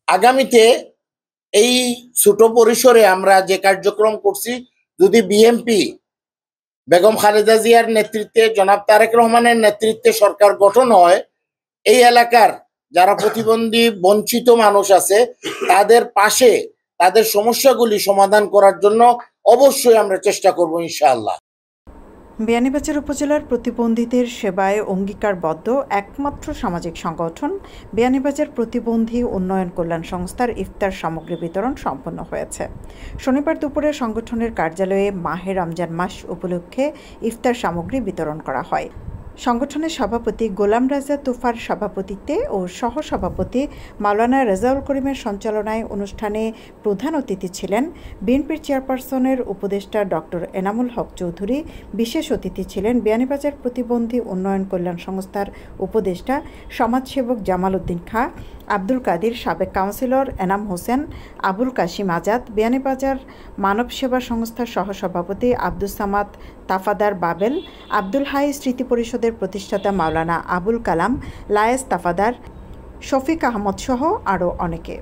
আগামীতে এই ছোট পরিসরে আমরা যে কার্যক্রম করছি, যদি বিএনপি বেগম খালেদা জিয়ার নেতৃত্বে, জনাব তারেক রহমানের নেতৃত্বে সরকার গঠন হয়, এই এলাকার যারা প্রতিবন্ধী বঞ্চিত মানুষ আছে তাদের পাশে, তাদের সমস্যাগুলি সমাধান করার জন্য অবশ্যই আমরা চেষ্টা করব ইনশাআল্লাহ। বিয়ানীবাজার উপজেলার প্রতিবন্ধীদের সেবায় অঙ্গীকারবদ্ধ একমাত্র সামাজিক সংগঠন বিয়ানীবাজার প্রতিবন্ধী উন্নয়ন কল্যাণ সংস্থার ইফতার সামগ্রী বিতরণ সম্পন্ন হয়েছে। শনিবার দুপুরে সংগঠনের কার্যালয়ে মাহে রমজান মাস উপলক্ষে ইফতার সামগ্রী বিতরণ করা হয়। সংগঠনের সভাপতি গোলাম রাজা তুফার সভাপতিত্বে ও সহসভাপতি মাওলানা রেজাউল করিমের সঞ্চালনায় অনুষ্ঠানে প্রধান অতিথি ছিলেন বিএনপির চেয়ারপারসনের উপদেষ্টা ডক্টর এনামুল হক চৌধুরী। বিশেষ অতিথি ছিলেন বিয়ানীবাজার প্রতিবন্ধী উন্নয়ন কল্যাণ সংস্থার উপদেষ্টা সমাজসেবক জামাল উদ্দিন খাঁ, আব্দুল কাদির, সাবেক কাউন্সিলর এনাম হোসেন, আবুল কাশিম আজাদ, বিয়ানীবাজার মানব সেবা সংস্থার সহসভাপতি আব্দুস সামাদ তাফাদার বাবেল, আব্দুল হাই স্মৃতি পরিষদের প্রতিষ্ঠাতা মাওলানা আবুল কালাম, লায়েস তাফাদার, শফিক আহমদ সহ আরও অনেকে।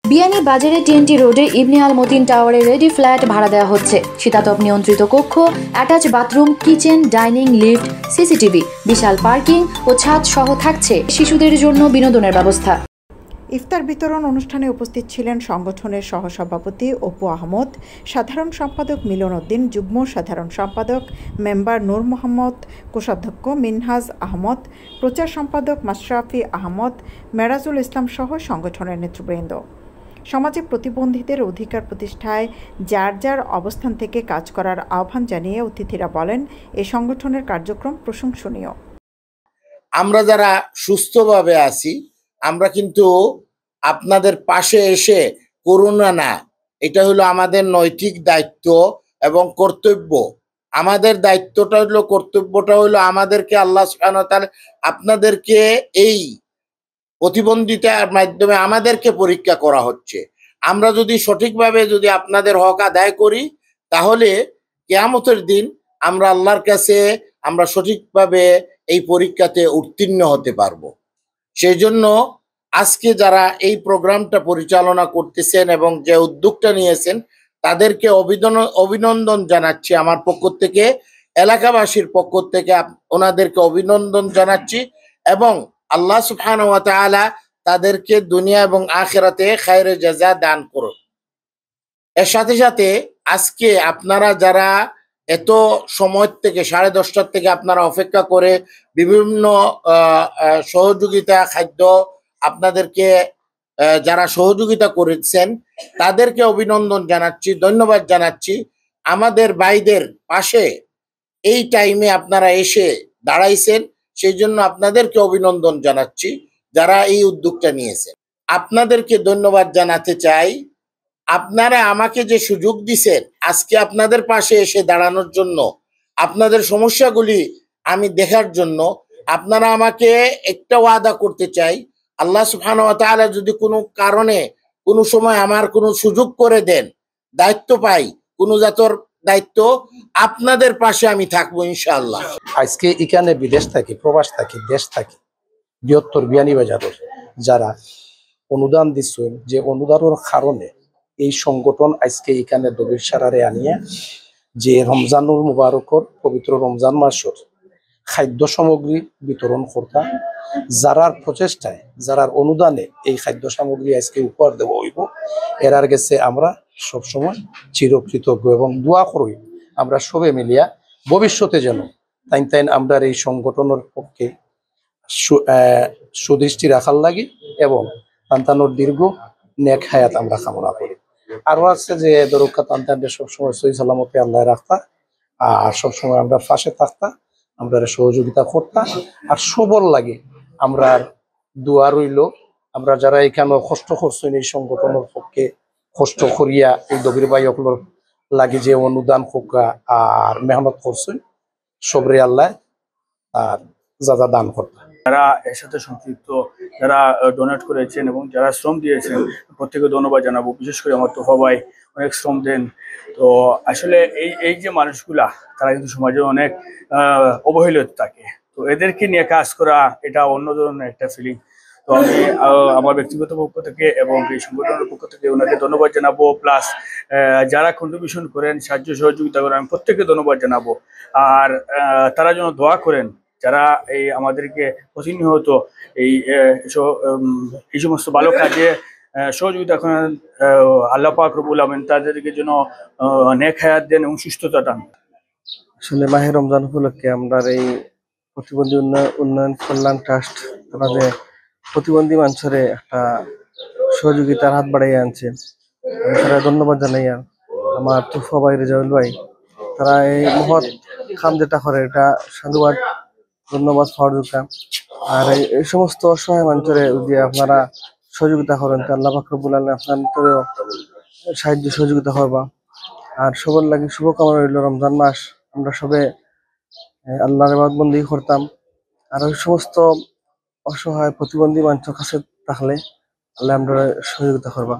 বিয়ানীবাজারে টিএনটি রোডে ইবনে আল মতিন টাওয়ারে রেডি ফ্ল্যাট ভাড়া দেওয়া হচ্ছে। শীতাতপ নিয়ন্ত্রিত কক্ষ, attach bathroom, kitchen, dining, lift, CCTV, বিশাল পার্কিং ও ছাদ সহ থাকছে শিশুদের জন্য বিনোদনের ব্যবস্থা। ইফতার বিতরণ অনুষ্ঠানে উপস্থিত ছিলেন সংগঠনের সহসভাপতি অপু আহমদ, সাধারণ সম্পাদক মিলন উদ্দিন, যুগ্ম সাধারণ সম্পাদক মেম্বার নূর মোহাম্মদ, কোষাধ্যক্ষ মিনহাজ আহমদ, প্রচার সম্পাদক মাশরাফি আহমদ, মেরাজুল ইসলাম সহ সংগঠনের নেতৃবৃন্দ। সমাজে প্রতিবন্ধীদের অধিকার প্রতিষ্ঠায় যার যার অবস্থান থেকে কাজ করার আহ্বান জানিয়ে অতিথিরা বলেন, এ সংগঠনের কার্যক্রম প্রশংসনীয়। আমরা যারা সুস্থভাবে আছি, আমরা কিন্তু আপনাদের পাশে এসে করুণা না, এটা হলো আমাদের নৈতিক দায়িত্ব এবং কর্তব্য। আমাদের দায়িত্বটা হলো, কর্তব্যটা হলো আমাদেরকে আল্লাহ সুবহানাহু ওয়া তাআলা আপনাদেরকে এই প্রতিবন্ধিতার মাধ্যমে আমাদেরকে পরীক্ষা করা হচ্ছে। আমরা যদি সঠিকভাবে যদি আপনাদের হক আদায় করি, তাহলে কিয়ামতের দিন আমরা আল্লাহর কাছে আমরা সঠিকভাবে এই পরীক্ষাতে উত্তীর্ণ হতে পারবো। সেই জন্য আজকে যারা এই প্রোগ্রামটা পরিচালনা করতেছেন এবং যে উদ্যোগটা নিয়েছেন, তাদেরকে অভিনন্দন জানাচ্ছি আমার পক্ষ থেকে, এলাকাবাসীর পক্ষ থেকে ওনাদেরকে অভিনন্দন জানাচ্ছি এবং আল্লাহ সুবহানাহু ওয়া তাআলা তাদেরকে দুনিয়া এবং আখিরাতে খায়রে জাযা দান করুন। এর সাথে সাথে আজকে আপনারা যারা এত সময় থেকে 10:30 থেকে আপনারা অপেক্ষা করে বিভিন্ন সহযোগিতা খাদ্য আপনাদেরকে যারা সহযোগিতা করেছেন, তাদেরকে অভিনন্দন জানাচ্ছি, ধন্যবাদ জানাচ্ছি। আমাদের ভাইদের পাশে এই টাইমে আপনারা এসে দাঁড়াইছেন, সেই জন্য আপনাদেরকে অভিনন্দন জানাচ্ছি যারা এই উদ্যোগটা নিয়েছেন। আপনাদেরকে ধন্যবাদ জানাতে চাই, আপনারা আমাকে যে সুযোগ দিছেন আজকে আপনাদের পাশে এসে দাঁড়ানোর জন্য, আপনাদের সমস্যাগুলি আমি দেখার জন্য। আপনারা আমাকে একটা ওয়াদা করতে চাই, আল্লাহ সুবহানাহু ওয়া তাআলা যদি কোনো কারণে কোনো সময় আমার কোনো সুযোগ করে দেন, দায়িত্ব পাই, কোনো জাতর দায়িত্ব, আপনাদের পাশে আমি থাকবো ইনশাআল্লাহ। আজকে এখানে বিদেশ থাকি, প্রবাস থাকি, দেশ থাকি, বৃহত্তর বিয়ানীবাজারের যারা অনুদান দিচ্ছেন, যে অনুদানের কারণে এই সংগঠন আজকে এখানে দবির সারারে আনিয়া যে রমজানুল মুবারকর পবিত্র রমজান মাসের খাদ্য সামগ্রী বিতরণ করতা, যারার প্রচেষ্টায়, যারার অনুদানে এই খাদ্য সামগ্রী আজকে উপহার দেওয়া হইব, এরার গেছে আমরা সবসময় চিরকৃতজ্ঞ এবং দোয়া করি আমরা সবে মিলিয়া ভবিষ্যতে যেন তাইন আমরা এই সংগঠনের পক্ষে সুদৃষ্টি রাখার লাগি এবং সন্তানোর দীর্ঘ নেক হায়াত আমরা কামনা করি। আরো আছে যে দরকার সন্তানদের সবসময় সহি সালামতে আল্লাহ রাখতা, আর সবসময় আমরা পাশে থাকতা, আমরা সহযোগিতা করতাম। আর সবল লাগে আমরা দোয়া রইল, আমরা যারা এখানে কষ্ট করছেন এই সংগঠনের পক্ষে, কষ্ট করিয়া এই দবির ভাইগুলোর লাগে যে অনুদান খোকা আর মেহনত করছেন, সবরে আল্লাহ আর যা দান করতাম। যারা এর সাথে সম্পৃক্ত, যারা ডোনেট করেছেন এবং যারা শ্রম দিয়েছেন, প্রত্যেকে ধন্যবাদ জানাবো। বিশেষ করে আমার তোফা ভাই অনেক শ্রম দেন। তো আসলে এই যে মানুষগুলা, তারা কিন্তু সমাজে অনেক অবহেলিত থাকে। তো এদেরকে নিয়ে কাজ করা এটা অন্য ধরনের একটা ফিলিং। তো আমি আমার ব্যক্তিগত পক্ষ থেকে এবং এই সংগঠনের পক্ষ থেকে ওনাকে ধন্যবাদ জানাবো, প্লাস যারা কন্ট্রিবিউশন করেন, সাহায্য সহযোগিতা করেন, আমি প্রত্যেককে ধন্যবাদ জানাবো। আর তারা যেন দোয়া করেন, যারা এই আমাদেরকে প্রতিনিয়ত এই এই সমস্ত ভালো কাজে সহযোগিতা করেন, আল্লাহ পাক রব্বুল আমিন তাদেরকে যেন নেক হায়াত দেন এবং সুস্থতা দান। আসলে মাহে রমজান উপলক্ষে আমরা এই প্রতিবন্ধী উন্নয়ন কল্যাণ ট্রাস্ট তারা যে প্রতিবন্ধী মানুষের একটা সহযোগিতার হাত বাড়াই আনছে, আমি তারা ধন্যবাদ জানাই। আর আমার তুফা ভাই, রেজাউল ভাই, তারা এই মহৎ কাম যেটা করে এটা সাধুবাদ, ধন্যবাদ ফরজুকা। আর এই সমস্ত অসহায় মানুষের যদি আপনারা সহযোগিতা করেন তো আল্লাহ পাক রব্বুল আলামিন আপনাদেরও সাহায্য সহযোগিতা করবা। আর সবার লাগে শুভকামনা রইল। রমজান মাস আমরা সবে আল্লাহর ইবাদত বন্দেগী করতাম, আর ওই সমস্ত অসহায় প্রতিবন্ধী মানুষের কাছে থাকলে আল্লাহ আমরা সহযোগিতা করবা।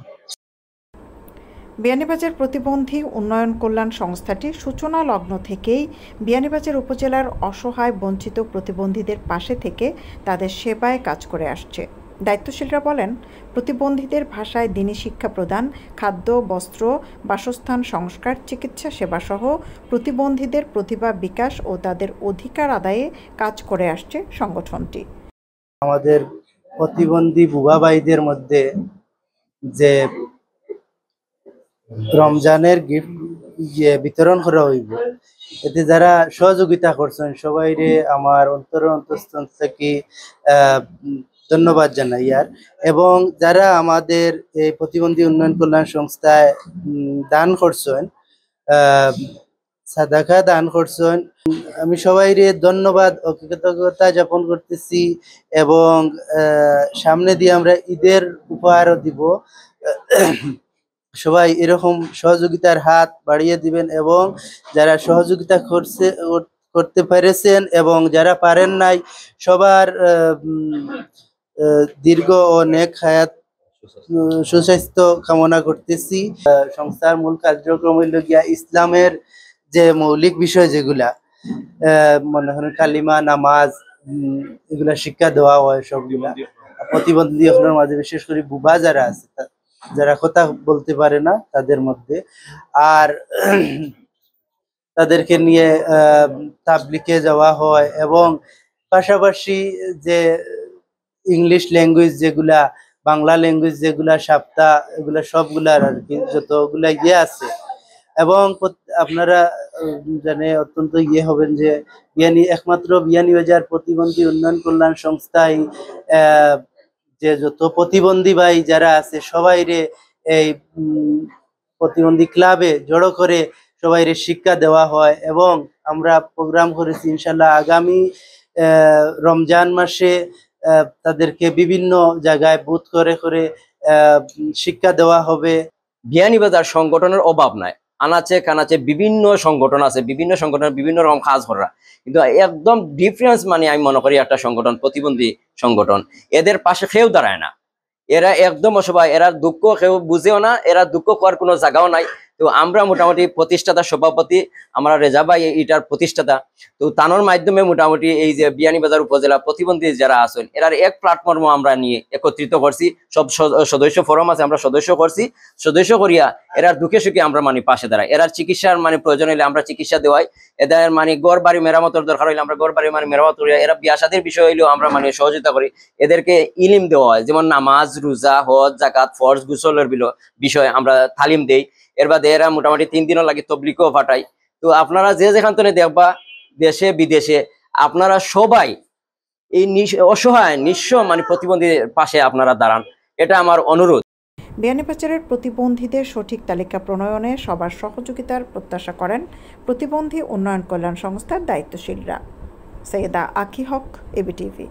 বিয়ানীবাজার প্রতিবন্ধী উন্নয়ন কল্যাণ সংস্থাটি সূচনা লগ্ন থেকেই বিয়ানীবাজার উপজেলার অসহায় বঞ্চিত প্রতিবন্ধীদের পাশে থেকে তাদের সেবায় কাজ করে আসছে। দায়িত্বশীলরা বলেন, প্রতিবন্ধীদের ভাষায় দিনী শিক্ষা প্রদান, খাদ্য, বস্ত্র, বাসস্থান সংস্কার, চিকিৎসা সেবাসহ প্রতিবন্ধীদের প্রতিভা বিকাশ ও তাদের অধিকার আদায়ে কাজ করে আসছে সংগঠনটি। আমাদের প্রতিবন্ধী বুবা ভাইদের মধ্যে যে রমজানের গিফট বিতরণ করা হইব, এতে যারা সহযোগিতা করছেন সবাইরে আমার অন্তঃস্থল থেকে ধন্যবাদ জানাই। আর এবং যারা আমাদের এই প্রতিবন্ধী উন্নয়ন কল্যাণ সংস্থায় দান করছেন, সাদাকা দান করছেন, আমি সবাইরে ধন্যবাদ ও কৃতজ্ঞতা জ্ঞাপন করতেছি। এবং সামনে দিয়ে আমরা ঈদের উপহারও দিব। সবাই এরকম সহযোগিতার হাত বাড়িয়ে দিবেন এবং যারা সহযোগিতা করতে পেরেছেন এবং যারা পারেন নাই সবার দীর্ঘ ও নেক হায়াত সুস্বাস্থ্য কামনা করতেছি। সংস্থার মূল কার্যক্রম হইল গিয়া ইসলামের যে মৌলিক বিষয় যেগুলা মনে করেন কালিমা, নামাজ, এগুলা শিক্ষা দেওয়া হয় সবগুলা প্রতিবন্ধী মাঝে, বিশেষ করে বুবা যারা আছে, যারা কথা বলতে পারে না তাদের মধ্যে। আর তাদেরকে নিয়ে তাবলিগে যাওয়া হয় এবং পাশাপাশি যে ইংলিশ ল্যাঙ্গুয়েজ যেগুলা, বাংলা ল্যাঙ্গুয়েজ যেগুলা, সপ্তাহ, এগুলা সবগুলার আর কি যতগুলা আছে। এবং আপনারা জানে অত্যন্ত হবেন যে একমাত্র বিয়ানীবাজার প্রতিবন্ধী উন্নয়ন কল্যাণ সংস্থায় যে যত প্রতিবন্ধী ভাই যারা আছে সবাইরে এই প্রতিবন্ধী ক্লাবে জড়ো করে সবাইরে শিক্ষা দেওয়া হয়। এবং আমরা প্রোগ্রাম করেছি ইনশাল্লাহ আগামী রমজান মাসে তাদেরকে বিভিন্ন জায়গায় বুথ করে করে শিক্ষা দেওয়া হবে। বিয়ানীবাজার সংগঠনের অভাব নাই, আনাচে কানাচে বিভিন্ন সংগঠন আছে, বিভিন্ন সংগঠনের বিভিন্ন রকম কাজ করা, কিন্তু একদম ডিফারেন্স মানে আমি মনে করি একটা সংগঠন প্রতিবন্ধী সংগঠন, এদের পাশে কেউ দাঁড়ায় না, এরা একদম অসহায়, এরা দুঃখ কেউ বুঝেও না, এরা দুঃখ করার কোনো জায়গাও নাই। তো আমরা মোটামুটি প্রতিষ্ঠাতা সভাপতি আমরা রেজা ভাই এটার প্রতিষ্ঠাতা, তো তানোর মাধ্যমে মোটামুটি এই যে বিয়ানীবাজার উপজেলা প্রতিবন্ধী যারা আছেন এরার এক প্ল্যাটফর্ম আমরা নিয়ে একত্রিত করছি, সব সদস্য ফোরাম আছে আমরা সদস্য করছি, সদস্য করিয়া এরার দুঃখে সুখে আমরা মানে পাশে দাঁড়াই। এরার চিকিৎসার মানে প্রয়োজন হলে আমরা চিকিৎসা দেওয়াই, এদের মানে গড় বাড়ি মেরামতের দরকার হইলে আমরা গড় বাড়ি মানে মেরামত করি, এরা বিয়া শাদীর বিষয় হইলেও আমরা মানে সহযোগিতা করি, এদেরকে ইলিম দেওয়া হয়, যেমন নামাজ, রোজা, হজ, যাকাত, ফরজ, গোসলের বিষয়ে আমরা তালিম দেই। এর বাদে এরা মোটামুটি 3 দিনও লাগে তবলিগও পাঠাই। তো আপনারা যে যেখান থেকে দেখবা দেশে বিদেশে আপনারা সবাই এই অসহায় নিঃস্ব মানে প্রতিবন্ধীদের পাশে আপনারা দাঁড়ান, এটা আমার অনুরোধ। বিয়ানীবাজারের প্রতিবন্ধীদের সঠিক তালিকা প্রণয়নে সবার সহযোগিতার প্রত্যাশা করেন প্রতিবন্ধী উন্নয়ন কল্যাণ সংস্থার দায়িত্বশীলরা। সৈয়দা আকি হক, এবিটিভি।